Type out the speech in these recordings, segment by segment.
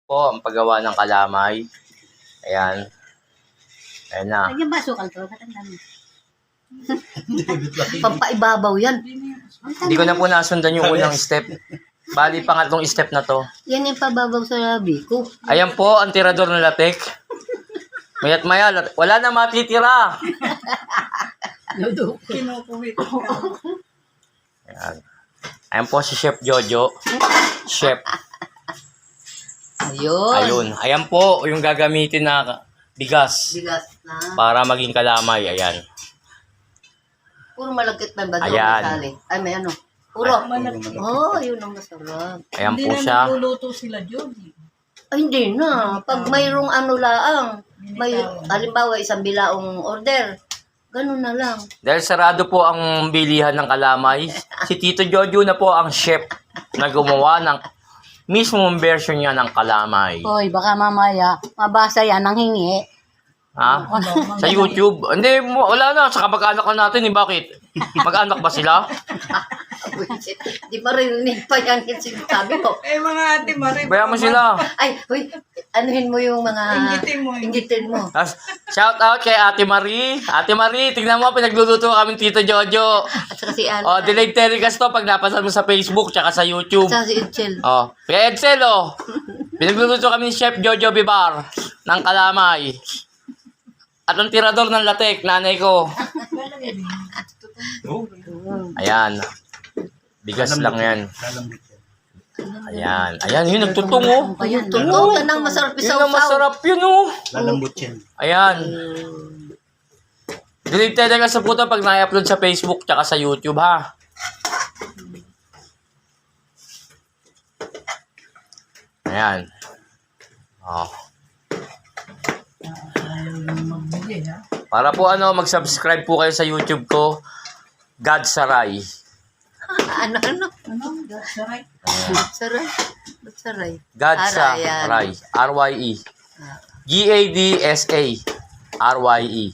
Po ang paggawa ng kalamay. Ayan. Ayan na. Lagyan ba sukal to? Ang dami. Pampaibabaw yan. Hindi ko na po nasundan yung unang step. Bali, pangatlong step na to. Yan yung pababaw sa labi ko. Ayan po ang tirador ng latek. Mayat maya, wala na matitira. Ayan. Ayan po si Chef Jojo. Chef. Ayun. Ayun. Ayan po yung gagamitin na bigas Bigas na. para maging kalamay. Ayan. Puro malagkit na ba? Ayan. Masali. Ay, may ano. Puro. Oh, yun ang masarap. Ayan Hindi po na siya. nagluluto sila, Jody. Ay, hindi na. Pag mayroong ano laang, may, halimbawa, isang bilaong order, ganun na lang. Dahil sarado po ang bilihan ng kalamay, si Tito Jojo na po ang chef na gumawa ng mismong version niya ng kalamay. Hoy, baka mamaya mabasa yan ang hingi. Ha? Sa YouTube. Hindi, wala na. Sa kamag-anak na natin, eh. Bakit? Mag-anak ba sila? Di ba rinig pa yan yung sinasabi mo? Eh, mga ate, Marie. Bayan mo sila. Ay, huy, anuhin mo yung mga... Inggitin mo. Tapos, shout out kay Ate Marie. Ate Marie, tignan mo, pinagluluto kami Tito Jojo. At saka si Ana. Oh, delayed telecast to pag napasan mo sa Facebook tsaka sa YouTube. At saka si Itchel. Oh, kaya Edsel, oh. Pinagluluto kami ni Chef Jojo Bibar ng kalamay. At ang tirador ng latek, nanay ko. Ayan. Bigas lang yan. Ayan. Ayan, yun, nagtutong, oh. Ayun, totoo ka nang masarap Yun isaw-saw. ang masarap yun, oh. Lalambot yan. Ayan. Delete talaga sa puto pag na-upload sa Facebook tsaka sa YouTube, ha. Ayan. Oh. Para po mag-subscribe po kayo sa YouTube ko, God Saray. Ano? Saray. Saray? Ba't saray? God Aray, yan. Saray. R-Y-E. G-A-D-S-A. R-Y-E.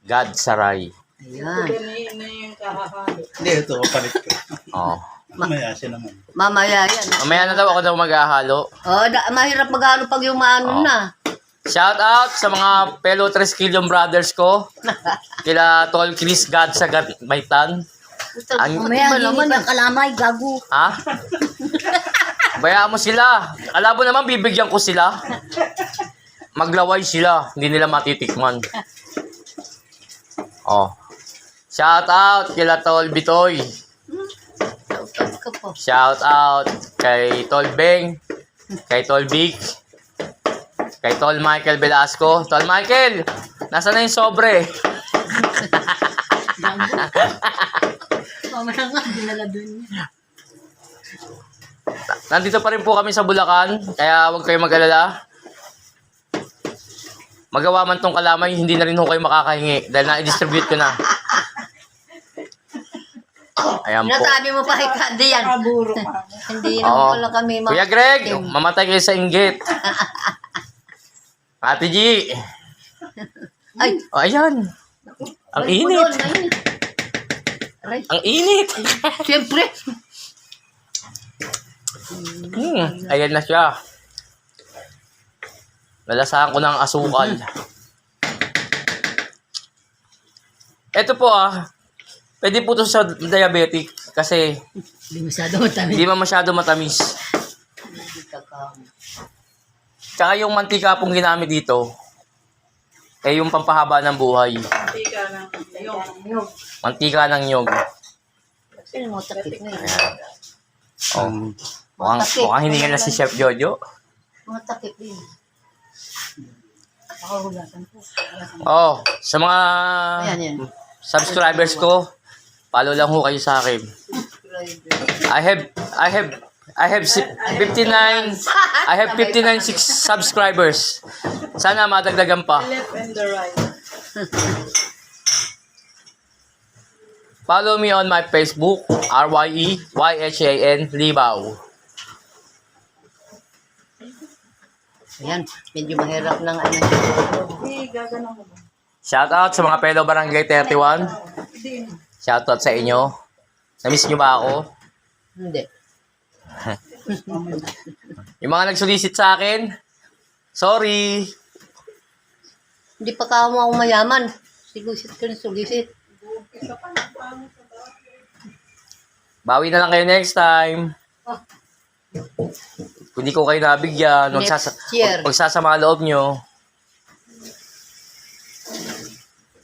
God Saray. Ayan. Ganyan na yung kahahalo. Hindi, ito, kapalit ko. Oh. Mamaya siya naman. Mamaya yan. Mamaya na daw ako daw maghahalo. Oh, mahirap mag-ano pag yung maano Oh. na. Shout out sa mga fellow Triskelion brothers ko. Kila Tol Chris God sa Maitan. Ang- Mamaya hingi ng kalamay, gago. Ha? Bayaan mo sila. Alabo naman bibigyan ko sila. Maglaway sila. Hindi nila matitikman. Oh. Shout out kila Tol Bitoy. Shout ka po. Shout out kay Tol Beng. Kay Tol Vic. Kay Tol Michael Velasco. Tol Michael, nasaan na yung sobre? Mamaya nga, dinala dun niya. Nandito pa rin po kami sa Bulacan, kaya huwag kayong mag-alala. Magawa man tong kalamay, hindi na rin ho kayo makakahingi dahil na-distribute ko na. Ayan po. Nasabi mo pa hindi yan. Kaburo ka. Hindi Oo. naman pala kami Kuya Greg, mamatay kayo sa inggit. Ate G. Ay, Oh, ayan. Ang ay, init. pudol, mainit. Aray, Ang init. siyempre. Ayan na siya. Nalasahan ko ng asukal. Ito po pwede po ito sa diabetic kasi Hindi masyado matamis. hindi man masyado matamis. Tsaka yung mantika pong ginamit dito, yung pampahaba ng buhay. Hindi ka na. Ayun. Mantika ng nyog. Sino mo takip na yun? Oh. Mukhang hiningal na si Chef Jojo. Mga takip din. Oh, sa mga Ayan, yan. subscribers ko, follow lang ho kayo sa akin. I have 59 subscribers. Sana madagdagan pa. Left and the right. Follow me on my Facebook, RYEYHAN Libaw. Ayan, medyo mahirap ng ano. Hindi, gagana mo ba? Shout out sa mga fellow Barangay 31. Hindi. Shout out sa inyo. Namiss nyo ba ako? Hindi. Yung mga nagsulisit sa akin, sorry. Hindi pa ka ako mayaman. Sigusit ka na sulisit. Bawi na lang kayo next time. Kung di ko kayo nabigyan, Next year. magsasama loob nyo.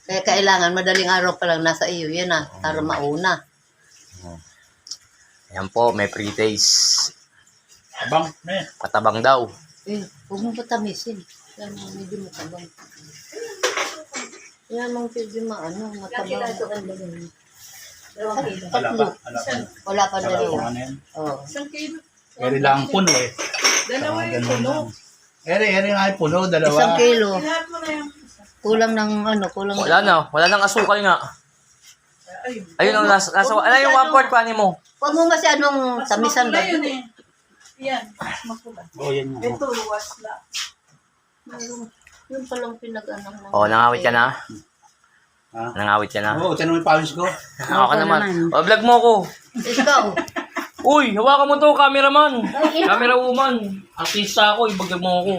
Kaya kailangan, madaling araw pa lang nasa iyo. Yan na, para mauna. Ayan po, may pre-taste. Abang, me. Patabang daw. Huwag mo patamisin. Yan mo, medyo matabang. Yan mo, medyo matabang. Wala pa. Wala pa na rin. Ano yan? Oh. Isang kilo. Eri lang puno eh. Dalawa yung Ganun puno. lang. Eri nga yung puno, dalawa. 1 kilo. Lahat mo na yung isa. Kulang ng kulang. Wala nang asukal nga. Ay, Ayun ang nasa ano yung 1/4 pa mo? Huwag mo masyadong tamisan ba? makula yun eh. Yan, makula. Oo, yan nga. Ito, wasla. Yung palang pinag-ano. Oh, nangawit ka na? Ha? Nangawit ka na? Oo, tiyan mo yung pawis ko. Ako naman. O, vlog mo ko. Ikaw. Uy, hawakan mo to, cameraman. Camera woman. Artista ako, ibagdag mo ako.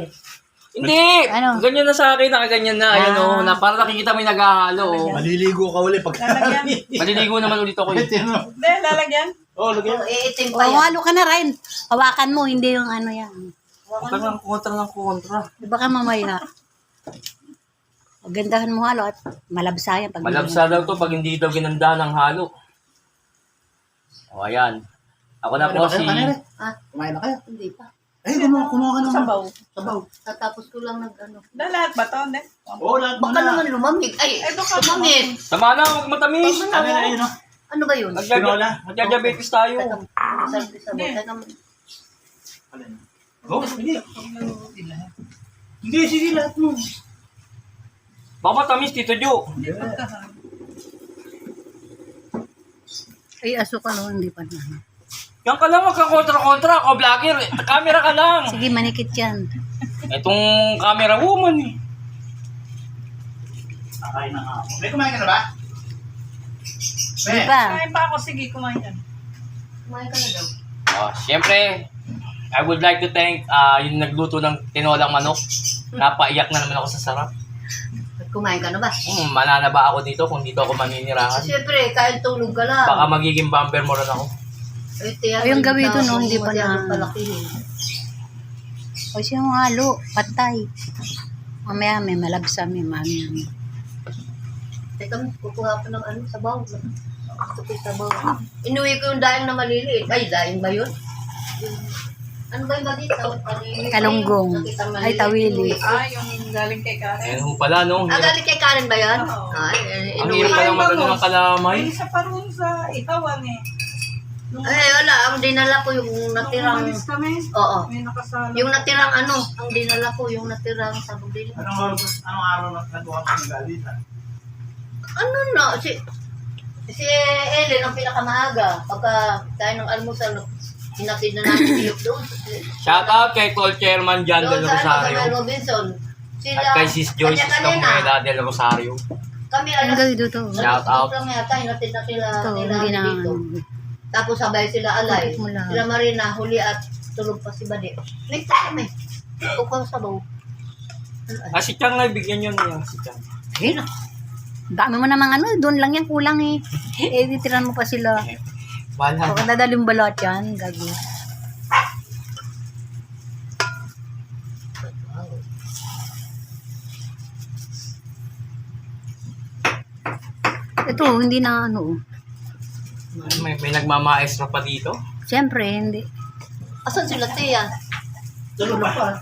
Hindi! Ano? Ganyan na sa akin, nakaganyan na. Ayan o, na, para nakikita mo yung naghahalo. Oh. Maliligo ka uli pag Lalagyan. Maliligo naman ulit ako. Hindi, lalagyan. Oo, lagyan. Iitim pa yan. Hawalo ka na rin. Hawakan mo, hindi yung ano yan. Kontra ng kontra. Di ba ka mamaya? Gandahan mo halo at malabsayan. Pag Malabsa daw to pag hindi daw ginanda ng halo. O, ayan. Ako na po si... Ah, Kumain na kayo. hindi pa. Ay, kumuha ka naman. Sabaw. Sabaw. Tatapos ko lang nag-ano. Lahat ba to? Hindi. Oo, lahat mo Baka na. naman lumamig. Ay, Ay, baka lumamig. Tama na, huwag matamis. Ano na yun, no? Ano ba yun? Magdiabetes tayo. Sabi sa bote naman. Oo, hindi. Hindi, sige, lahat mo. Baka matamis, Tito Jo. Ay, asukal o, hindi pa na. Yan ka lang, magka-kontra-kontra. Ako, vlogger. Camera ka lang. Sige, manikit yan. Itong camera woman eh. Nakain na nga ako. May kumain ka na ba? Hindi pa. Kain pa ako. Sige, kumain yan. Kumain ka na daw. Siyempre, I would like to thank yung nagluto ng tinolang manok. Napaiyak na naman ako sa sarap. Kumain ka na ba? Mananaba ako dito kung dito ako maninirahan. Siyempre, kain tulog ka lang. Baka magiging bumper mo rin ako. Ay, tiyan, Ay, yung gabi ito, no, hindi pa masyadong na- palakihin. O siya yung halo, patay. Mamaya may malabsa, may mami. Teka, kukuha pa ng sabaw. Gusto ko yung sabaw. Inuwi ko yung daing na maliliit. Ay, daing ba yun? Ano ba yung maliit? Kalunggong. Ay, tawili. Yung galing kay Karen. Ayan ho pala, no? Galing kay Karen ba yan? Oo. Ay, Ang inuwi. hirap palang magano ng kalamay. May isa pa rin sa itawan eh. Nung Ay, wala. Ang dinala ko yung natirang... umalis kami, Oo. may nakasala. Yung natirang ang dinala ko, yung natirang sabog din. Anong araw na nagawa ka ng galit? Ano na, si Ellen ang pinakamaaga. Pagka tayo ng almusal, hinatid na namin iyok doon. Shout out kay Tol Chairman John Del Doon sa Rosario. Mel Robinson. Sila, At kay Sis Joyce kanya-kanina. Escameda Del Rosario. Kami Ang alas, gawin dito. Shout out. lang yata, hinatid na sila Ito, nila hindi na. dito. Tapos sabay sila alay. Bakit mo lang? Sila Marina, huli at tulog pa si Bade. Next time eh. Ukang sabaw. Si Chang na bigyan nyo niya. Si Chang. Ayun na. Dami mo namang doon lang yan, kulang eh. Titiran mo pa sila. Wala. Baka dadaling balat yan, gago. Ito, hindi na May nagmamaestra pa dito. Siyempre, hindi. Asan sila, Tia? Tulog pa.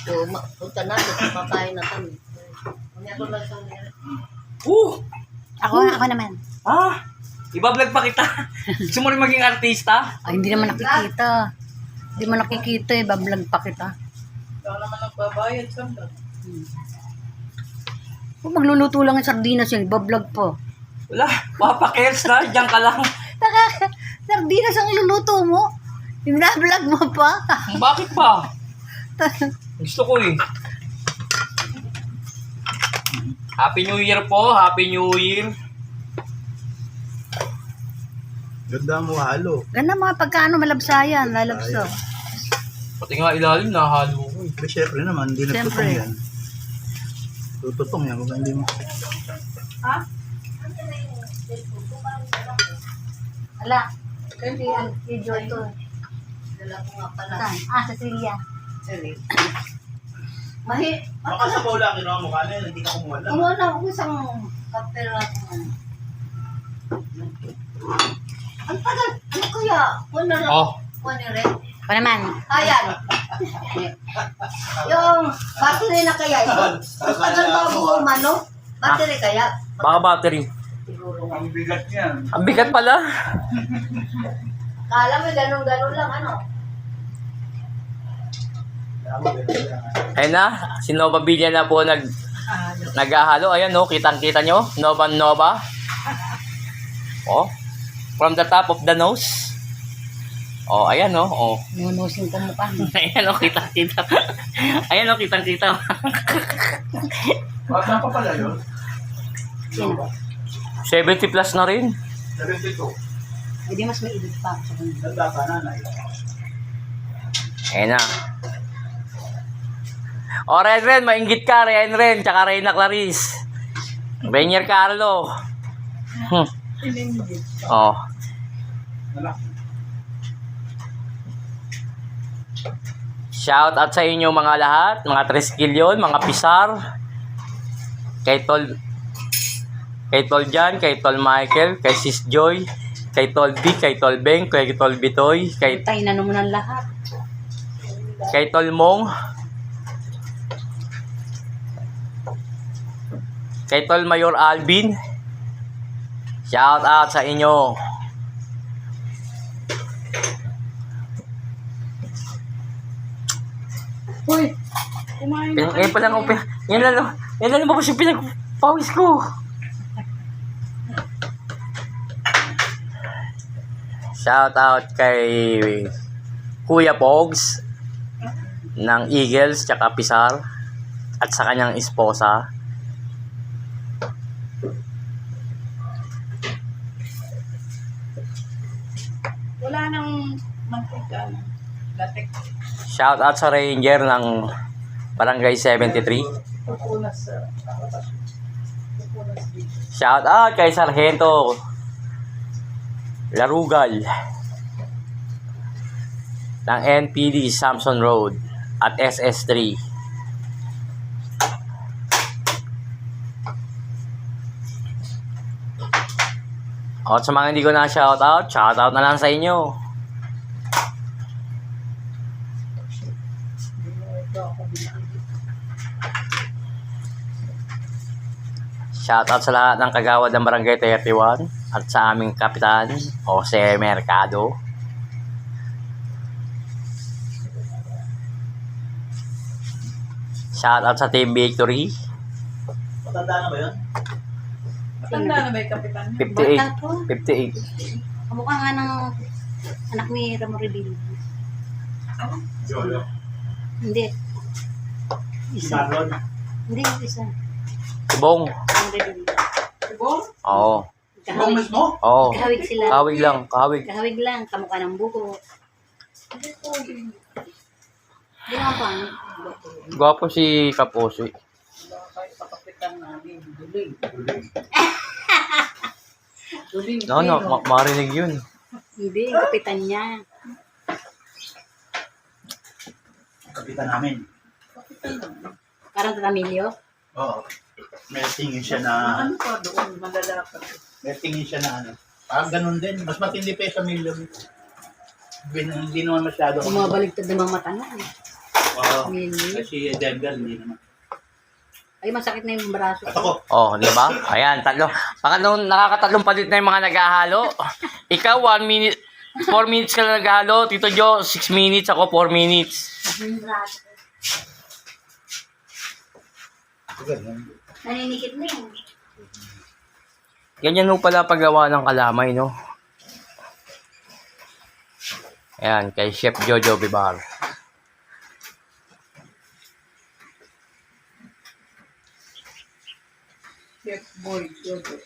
So, punta natin, papakain na kami. Mamaya ko lang sa Ako naman. Iba-vlog pa kita. Gusto mo rin maging artista? Ay, hindi naman nakikita. Hindi mo nakikita eh, bablog pa kita. Ikaw naman ang babayad sa Kung magluluto lang ng sardinas yun, bablog po. Wala. Papakels na. Diyan ka lang. Sardinas ang iluluto mo? Binablog mo pa? Bakit pa? Gusto ko eh. Happy New Year po. Happy New Year. Ganda mo halo. Ganda mga pagkaano malabsayan, lalabso. Pati nga ilalim, nahalo ko eh. Pero syempre naman, hindi na Syempre. tutong yan. Tututong yan kung hindi mo. Ha? Ala, si Joy to. Dala ko nga pala. Saan? Cecilia. Sorry. Baka sa bola, kinuha mo ka na yun, hindi ka kumuha lang. Kumuha na ako isang kapera. Ang tagal. Ano kaya? Kuha na lang. Oh, Kuha ni Red. Pa naman. Ayan. Yung battery na kaya ito. Ang tagal bago umano. Battery kaya. baka battery. Siguro. Ang bigat yan. Ang bigat pala. Kala mo ganun-ganun lang ano. Ayun na, si Nova Villa na po naghahalo. Ayan no, kitang-kita nyo. Nova. Oh, from the top of the nose. Oh, ayan no. Oh. Nunusin ko mukha. Ayan no, kitang-kita. Ayan no, kitang-kita. Bata pa pala yun. Sino? 70 plus na rin. 72. Hindi mas may edit pa ako sa kanya. Ganda pa nanay. Ayan na. O, Ren, mainggit ka, Ren, tsaka Reyna Clarice. Rainier Carlo. Oh. Shout out sa inyo mga lahat, mga Triskelion, mga Pisar. Kay Tol Jan, kay Tol Michael, kay Sis Joy, kay Tol B, kay Tol Beng, kay Tol Bitoy, kay Tayo na naman ang lahat. Tol Mong, kay Tol Mayor Alvin. Shout out sa inyo. Uy, kumain na Yan pa lang ako. Yan lang ba kasi pinagpawis ko. Shout out kay Kuya Pogs ng Eagles tsaka Pisar at sa kanyang esposa. Wala nang mantika. Latek. Shout out sa Ranger ng Barangay 73. Pupunas sa... Pupunas dito. Shout out kay Sargento Larugal ng NPD Samson Road at SS3. At sa mga hindi ko na shout out na lang sa inyo. Shout out sa lahat ng kagawad ng Barangay 31 at sa aming kapitan, Jose Mercado. Shout out sa Team Victory. Matanda na ba yun? Matanda na ba yung kapitan niya? 58. Bata to. 58. Kamukha nga ng anak ni Ramoridin. Yolo. Hindi. Si Isa. Marlon. Hindi, isa. Bong. Ramoridin. Ibong? Oo. Bong mismo? Oo. Kahawig sila. Kahawig lang. Kahawig. Kahawig lang. Kamukha ng buko. Hindi naman pa. Gwapo si Kaposo. Wala kayo sa kapitan namin. Duling. Duling. No, marinig yun. Hindi, yung kapitan niya. Kapitan namin. Kapitan namin. Parang tatamilyo. Oo. May tingin siya na... Ano pa doon? Malalapat. May tingin siya na ano. Parang ganun din. Mas matindi pa yung sa Milyo. Hindi naman masyado. Bumabaligtad ng mga mata na. Oo. Milyo. Kasi Denver, hindi naman. Ay, masakit na yung braso. At ako, Oh, di ba? Ayan, tatlo. Pangatlong nakakatatlong palit na yung mga naghahalo. Ikaw, 1 minute, 4 minutes ka na naghahalo. Tito Jo, 6 minutes. Ako, 4 minutes. Yung braso. Naninikit na yun. Ganyan ho pala paggawa ng kalamay, no? Ayan, kay Chef Jojo Bibar. Chef Boy. Jojo.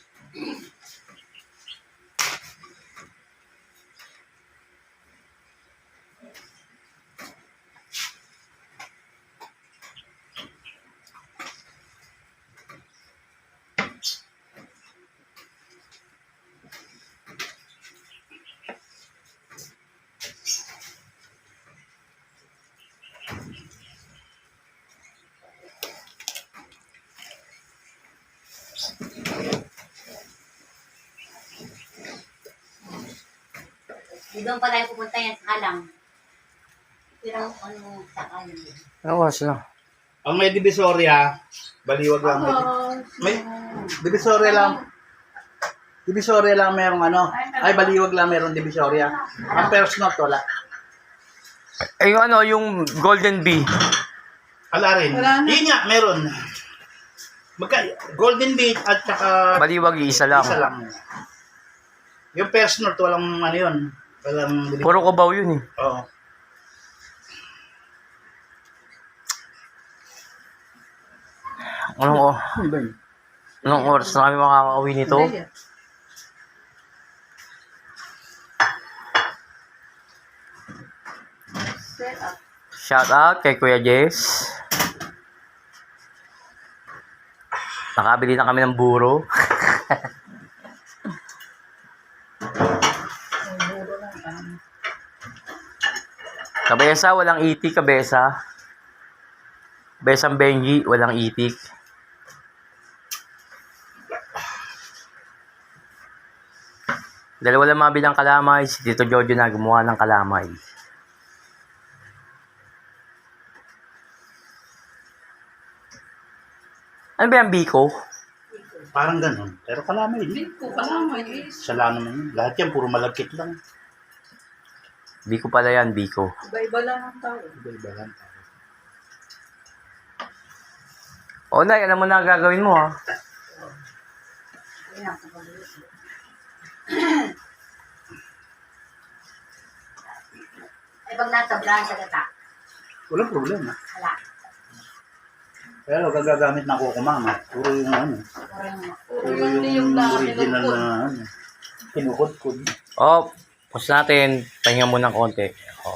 Doon pala yung pupunta yan sa Halang. Pero ano, saka yun. Awas lang. Ang may Divisoria, baliwag lang. May Divisoria lang. Divisoria lang merong ano. Ay, baliwag lang meron Divisoria. Ang first note, wala. Eh, yung ano, yung Golden Bee. Wala rin. Wala na. Yun nga, meron. Golden Beach at saka Baliwag, isa lang. isa lang. Yung first note, walang ano yun. Walang Puro Cubao yun eh. Oo. Anong oras na kami makakauwi nito? Hindi yan. Set up. Shout out kay Kuya Jess. Nakabili na kami ng buro. Kabesa, walang itik, kabesa. Besang Benji, walang itik. Dalawa lang mabilang kalamay, si Tito Jojo na gumawa ng kalamay. Ano ba yung Biko? Parang ganun. Pero kalamay Hindi din. ko kalamay is. Sala naman yun. Lahat yan, puro malagkit lang. Biko pala yan, Biko. Iba-iba lang ang tao. Iba-iba lang. O, Nay, alam mo na ang gagawin mo, ha? Ay, pag nasa branch sa gata. Walang problema. Wala. Pero gagagamit na ako kumama. Puro yung ano. Puro yung original na ano. Kinukod-kod. O, pause natin. Pahinga muna ng konti.